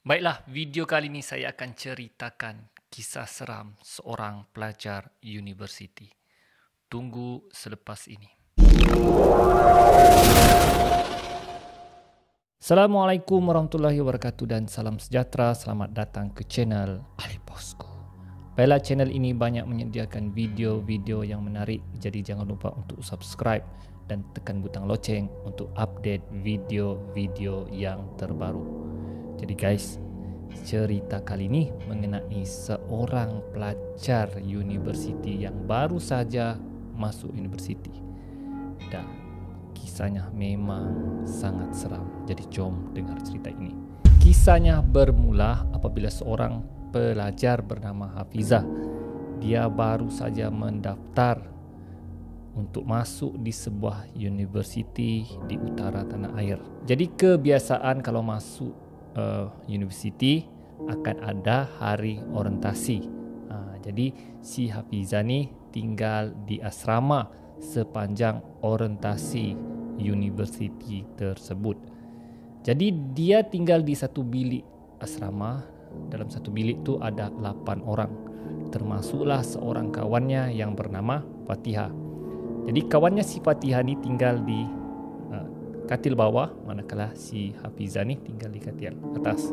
Baiklah, video kali ini saya akan ceritakan kisah seram seorang pelajar universiti. Tunggu selepas ini. Assalamualaikum warahmatullahi wabarakatuh dan salam sejahtera. Selamat datang ke channel Ali Bosku. Baiklah, channel ini banyak menyediakan video-video yang menarik. Jadi jangan lupa untuk subscribe dan tekan butang loceng untuk update video-video yang terbaru. Jadi guys, cerita kali ini mengenai seorang pelajar universiti yang baru saja masuk universiti. Dan kisahnya memang sangat seram. Jadi jom dengar cerita ini. Kisahnya bermula apabila seorang pelajar bernama Hafizah. Dia baru saja mendaftar untuk masuk di sebuah universiti di utara tanah air. Jadi kebiasaan kalau masuk universiti akan ada hari orientasi. Jadi si Hafizah ni tinggal di asrama sepanjang orientasi universiti tersebut. Jadi dia tinggal di satu bilik asrama. Dalam satu bilik tu ada 8 orang. Termasuklah seorang kawannya yang bernama Fatihah. Jadi kawannya si Fatihah ni tinggal di katil bawah, manakala si Hafizah ni tinggal di katil atas.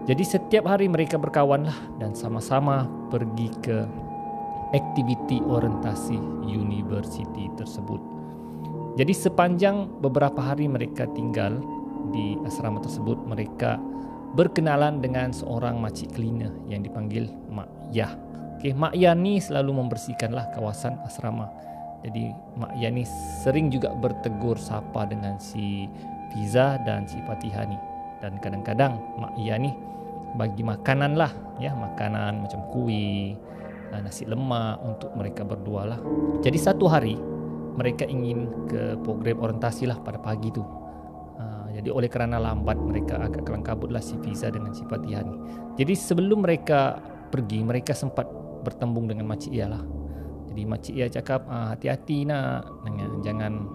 Jadi setiap hari mereka berkawan lah dan sama-sama pergi ke aktiviti orientasi universiti tersebut. Jadi sepanjang beberapa hari mereka tinggal di asrama tersebut, mereka berkenalan dengan seorang makcik cleaner yang dipanggil Mak Yah. Okey, Mak Yah ni selalu membersihkanlah kawasan asrama. Jadi Mak Yah ni sering juga bertegur sapa dengan si Fiza dan si Fatihah ni. Dan kadang-kadang Mak Yah ni bagi makanan lah, ya, makanan macam kuih, nasi lemak untuk mereka berdua lah. Jadi satu hari mereka ingin ke program orientasi lah pada pagi tu. Jadi oleh kerana lambat, mereka agak kelang kabut lah si Fiza dengan si Fatihah ni. Jadi sebelum mereka pergi, mereka sempat bertembung dengan Makcik Ia lah. Jadi Makcik Ia cakap, hati-hati nak, jangan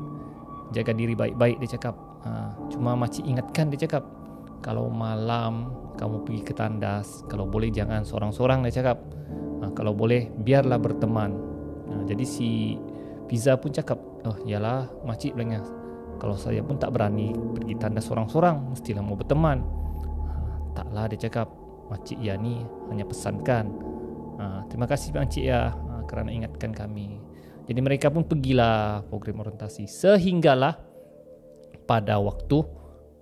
jaga diri baik-baik, dia cakap. Cuma Makcik ingatkan, dia cakap, kalau malam kamu pergi ke tandas, kalau boleh jangan sorang-sorang, dia cakap. Kalau boleh biarlah berteman. Jadi si Fiza pun cakap, oh yalah Makcik bilangnya, kalau saya pun tak berani pergi tandas sorang-sorang, mestilah mau berteman. Taklah, dia cakap, Makcik Ia ni hanya pesankan. Terima kasih Makcik Ia kerana ingatkan kami. Jadi mereka pun pergilah program orientasi sehinggalah pada waktu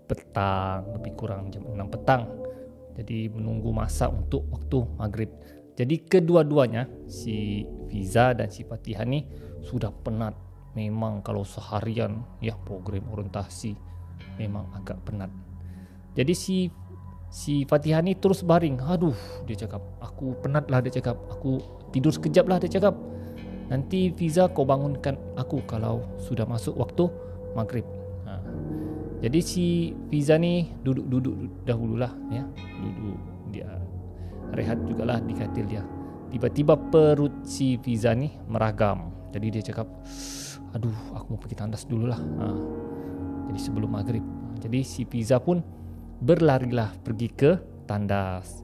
petang, lebih kurang jam 6 petang. Jadi menunggu masa untuk waktu maghrib. Jadi kedua-duanya, si Fiza dan si Fatihah ni sudah penat. Memang kalau seharian ya program orientasi memang agak penat. Jadi si Fatihah ni terus baring. Aduh, dia cakap, aku penat lah, dia cakap. Aku tidur sekejap lah, dia cakap. Nanti Fiza kau bangunkan aku kalau sudah masuk waktu maghrib. Jadi si Fiza ni duduk dahululah, ya. Duduk, dia rehat jugalah di katil dia. Tiba-tiba perut si Fiza ni meragam. Jadi dia cakap, aduh, aku mau pergi tandas dululah. Jadi sebelum maghrib. Jadi si Fiza pun berlarilah pergi ke tandas.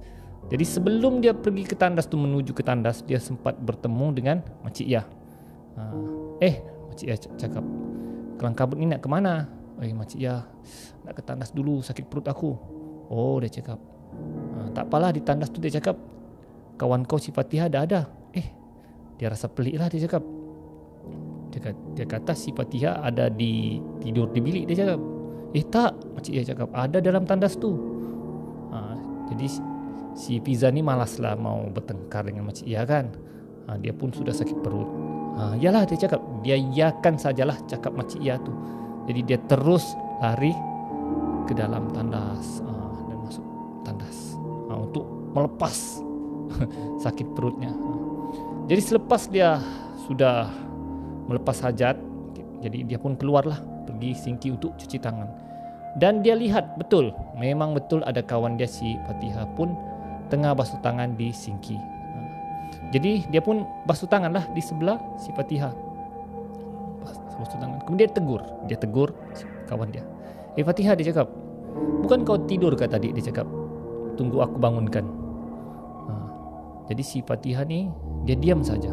Jadi sebelum dia pergi ke tandas tu, menuju ke tandas, dia sempat bertemu dengan Makcik Ia. Makcik Ia cakap, kelang kabut ni nak ke mana? Makcik Ia, nak ke tandas dulu, sakit perut aku. Oh, dia cakap, tak apalah, di tandas tu dia cakap, kawan kau si Fatihah dah ada. Dia rasa pelik lah, dia cakap. Dia kata si Fatihah ada tidur di bilik, dia cakap. Tak, Makcik Ia cakap, ada dalam tandas tu. Jadi si Fiza ni malaslah mau bertengkar dengan Makcik Ia kan. Dia pun sudah sakit perut. Yalah, dia cakap, dia yakan sajalah cakap Makcik Ia tu. Jadi dia terus lari ke dalam tandas dan masuk tandas untuk melepas sakit perutnya. Jadi selepas dia sudah melepas hajat, jadi dia pun keluarlah pergi sinki untuk cuci tangan. Dan dia lihat betul, memang betul ada kawan dia si Fatihah pun tengah basuh tangan di sinki. Jadi dia pun basuh tangan lah di sebelah si Fatihah. Basuh tangan. Kemudian dia tegur kawan dia. Fatihah, dia cakap, bukan kau tidur ke tadi? Dia cakap, tunggu aku bangunkan. Jadi si Fatihah ni dia diam saja.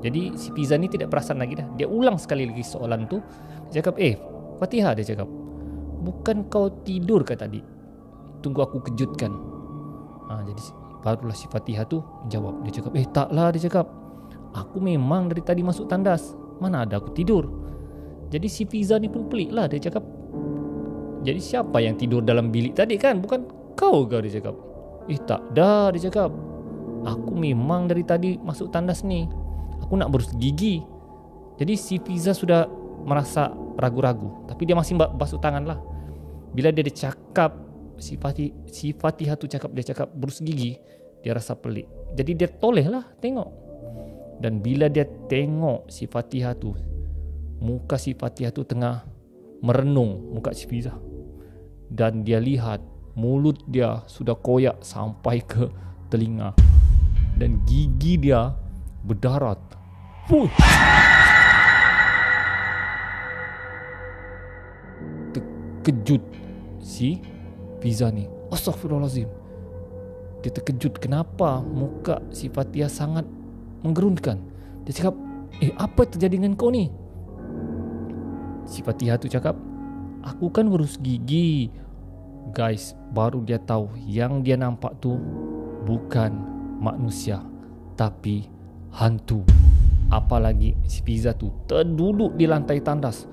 Jadi si Fiza ni tidak perasan lagi dah. Dia ulang sekali lagi soalan tu. Dia cakap, Fatihah, dia cakap, bukan kau tidur ke tadi? Tunggu aku kejutkan. Jadi barulah si Fatihah tu jawab. Dia cakap, taklah, dia cakap, aku memang dari tadi masuk tandas. Mana ada aku tidur. Jadi si Fiza ni pun pelik lah. Dia cakap, jadi siapa yang tidur dalam bilik tadi kan? Bukan kau ke? Dia cakap, tak dah, dia cakap, aku memang dari tadi masuk tandas ni. Aku nak berus gigi. Jadi si Fiza sudah merasa ragu-ragu, tapi dia masih basuh tangan lah. Bila dia cakap, si Fatihah tu cakap, dia cakap berus gigi, dia rasa pelik. Jadi dia toleh lah tengok. Dan bila dia tengok si Fatihah tu, muka si Fatihah tu tengah merenung, muka si Fiza. Dan dia lihat mulut dia sudah koyak sampai ke telinga. Dan gigi dia berdarah. Terkejut si Fiza ni. Astaghfirullahalazim. Dia terkejut kenapa muka si Fatihah sangat menggerunkan. Dia cakap, apa terjadi dengan kau ni? Si Fatihah tu cakap, aku kan berus gigi. Guys, baru dia tahu yang dia nampak tu bukan manusia, tapi hantu. Apalagi si Fiza tu terduduk di lantai tandas.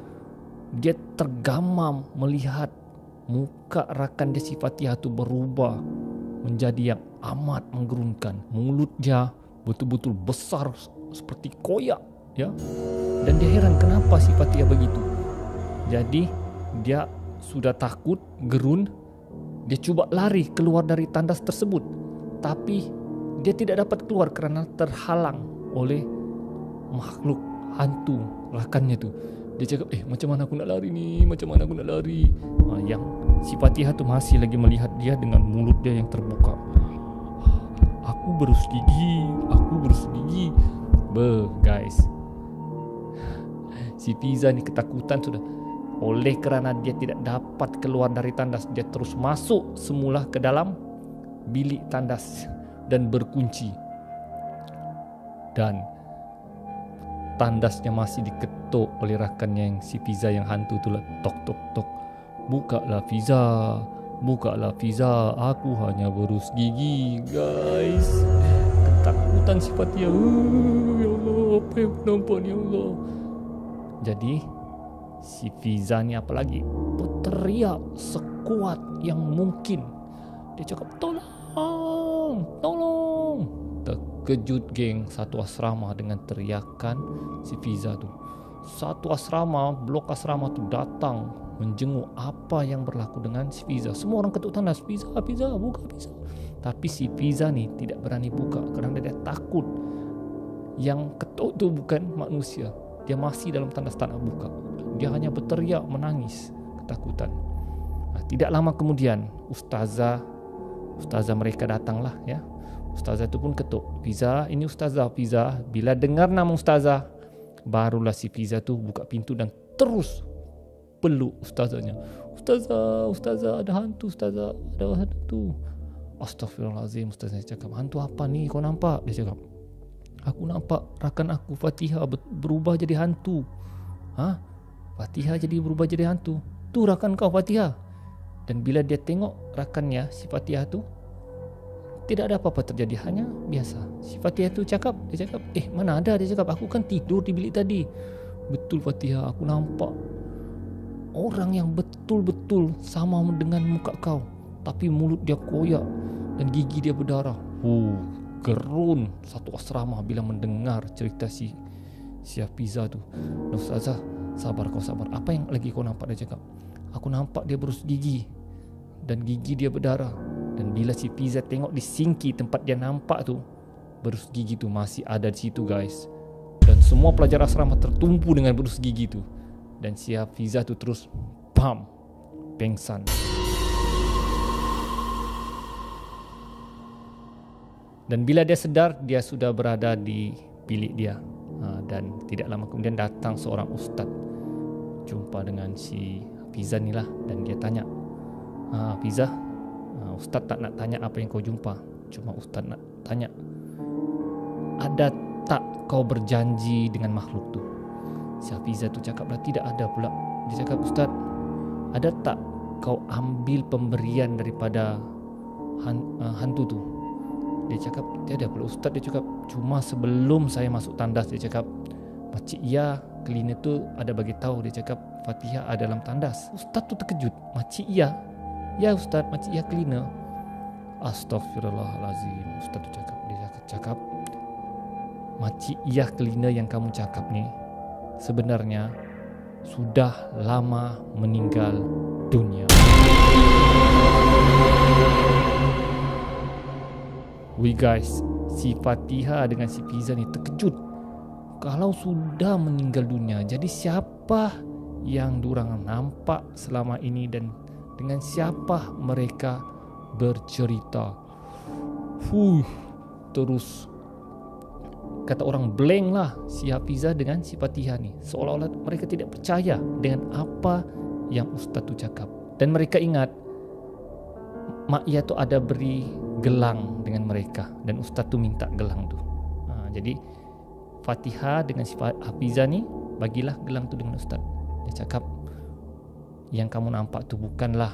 Dia tergamam melihat muka rakan dia si Fatihah tu berubah menjadi yang amat menggerunkan. Mulut dia betul-betul besar seperti koyak, ya. Dan dia heran kenapa si Fatihah begitu. Jadi dia sudah takut, gerun. Dia cuba lari keluar dari tandas tersebut, tapi dia tidak dapat keluar kerana terhalang oleh makhluk hantu rakannya tu. Dia cakap, macam mana aku nak lari ni? Macam mana aku nak lari? Yang si Fatihah tu masih lagi melihat dia dengan mulut dia yang terbuka. Aku berus gigi. Guys, si Fiza ni ketakutan sudah. Oleh kerana dia tidak dapat keluar dari tandas, dia terus masuk semula ke dalam bilik tandas dan berkunci. Dan tandasnya masih diketuk oleh rakannya yang si Fiza yang hantu tu lah. Tok tok tok. Bukalah Fiza, aku hanya berus gigi. Guys, ketakutan si Fatihah. Ya Allah, apa yang aku nampak ni, ya Allah. Jadi si Fiza ni apalagi berteriak sekuat yang mungkin. Dia cakap, tolong. Terkejut geng satu asrama dengan teriakan si Fiza tu. Satu asrama, blok asrama tu datang menjenguk apa yang berlaku dengan si Fiza. Semua orang ketuk tandas, Fiza, buka Fiza. Tapi si Fiza ni tidak berani buka kerana dia takut yang ketuk tu bukan manusia. Dia masih dalam tandas tak nak buka. Dia hanya berteriak menangis ketakutan. Tidak lama kemudian ustazah mereka datanglah, ya. Ustazah itu pun ketuk, Fiza, ini ustazah Fiza. Bila dengar nama ustazah, barulah si Fiza tu buka pintu dan terus peluk ustazahnya. Ustazah, ada hantu ustazah, ada hantu. Astaghfirullahalazim, ustazah cakap, hantu apa ni kau nampak? Dia cakap, aku nampak rakan aku Fatihah berubah jadi hantu. Fatihah jadi berubah jadi hantu. Tu rakan kau Fatihah. Dan bila dia tengok rakannya si Fatihah tu, tidak ada apa-apa terjadi, hanya biasa. Si Fatihah tu cakap, mana ada, dia cakap, aku kan tidur di bilik tadi. Betul Fatihah, aku nampak orang yang betul-betul sama dengan muka kau, tapi mulut dia koyak dan gigi dia berdarah. Gerun satu asrama bila mendengar cerita si Fiza tu. Ustazah, sabar. Apa yang lagi kau nampak? Dia cakap, aku nampak dia berus gigi dan gigi dia berdarah. Dan bila si Fiza tengok di sinki tempat dia nampak tu, berus gigi tu masih ada di situ, guys. Dan semua pelajar asrama tertumpu dengan berus gigi tu. Dan si Fiza tu terus pengsan. Dan bila dia sedar, dia sudah berada di bilik dia. Dan tidak lama kemudian datang seorang ustaz, jumpa dengan si Fiza ni lah. Dan dia tanya, Fiza, Ustaz tak nak tanya apa yang kau jumpa, cuma Ustaz nak tanya, ada tak kau berjanji dengan makhluk tu? Si Hafizah tu cakap dah tidak ada pula. Dia cakap, Ustaz, ada tak kau ambil pemberian daripada hantu tu? Dia cakap tiada pula Ustaz. Dia cakap cuma sebelum saya masuk tandas, dia cakap makcik ya cleaner tu ada bagi tahu, dia cakap Fatihah ada dalam tandas. Ustaz tu terkejut, makcik ya Ustaz, makcik ya cleaner. Astaghfirullahalazim. Ustaz tu cakap, dia cakap makcik ya cleaner yang kamu cakap ni sebenarnya sudah lama meninggal dunia. Wih guys, si Fatihah dengan si Fiza ni terkejut. Kalau sudah meninggal dunia, jadi siapa yang diorang nampak selama ini dan dengan siapa mereka bercerita? Terus kata orang blank lah si Hafizah dengan si Fatihah ni. Seolah-olah mereka tidak percaya dengan apa yang Ustaz tu cakap. Dan mereka ingat Mak Ia tu ada beri gelang dengan mereka dan Ustaz tu minta gelang tu. Jadi Fatihah dengan si Hafizah ni bagilah gelang tu dengan Ustaz. Dia cakap yang kamu nampak tu bukanlah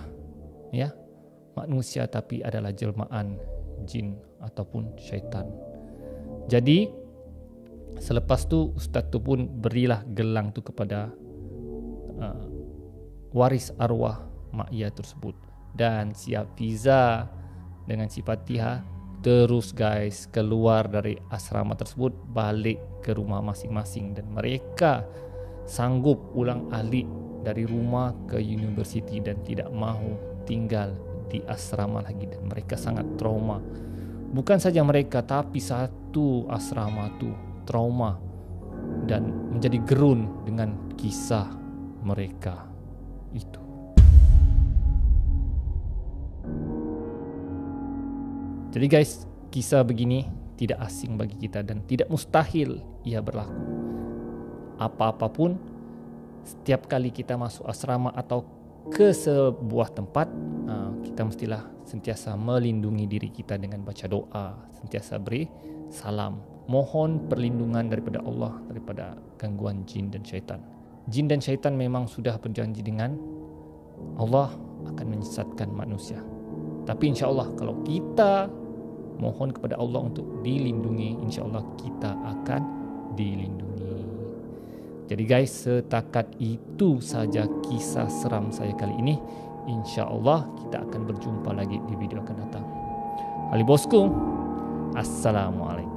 manusia, tapi adalah jelmaan jin ataupun syaitan. Jadi selepas tu Ustaz tu pun berilah gelang tu kepada waris arwah Mak Ia tersebut. Dan si Hafizah dengan si Fatihah terus guys keluar dari asrama tersebut, balik ke rumah masing-masing, dan mereka sanggup ulang alik dari rumah ke universiti dan tidak mahu tinggal di asrama lagi. Dan mereka sangat trauma. Bukan saja mereka, tapi satu asrama tu trauma dan menjadi gerun dengan kisah mereka itu. Jadi guys, kisah begini tidak asing bagi kita dan tidak mustahil ia berlaku. Apa-apapun, setiap kali kita masuk asrama atau ke sebuah tempat, kita mestilah sentiasa melindungi diri kita dengan baca doa, sentiasa beri salam, mohon perlindungan daripada Allah daripada gangguan jin dan syaitan. Jin dan syaitan memang sudah berjanji dengan Allah akan menyesatkan manusia. Tapi insya-Allah kalau kita mohon kepada Allah untuk dilindungi, insya-Allah kita akan dilindungi. Jadi guys, setakat itu saja kisah seram saya kali ini. Insya-Allah kita akan berjumpa lagi di video akan datang. Ali bosku, assalamualaikum.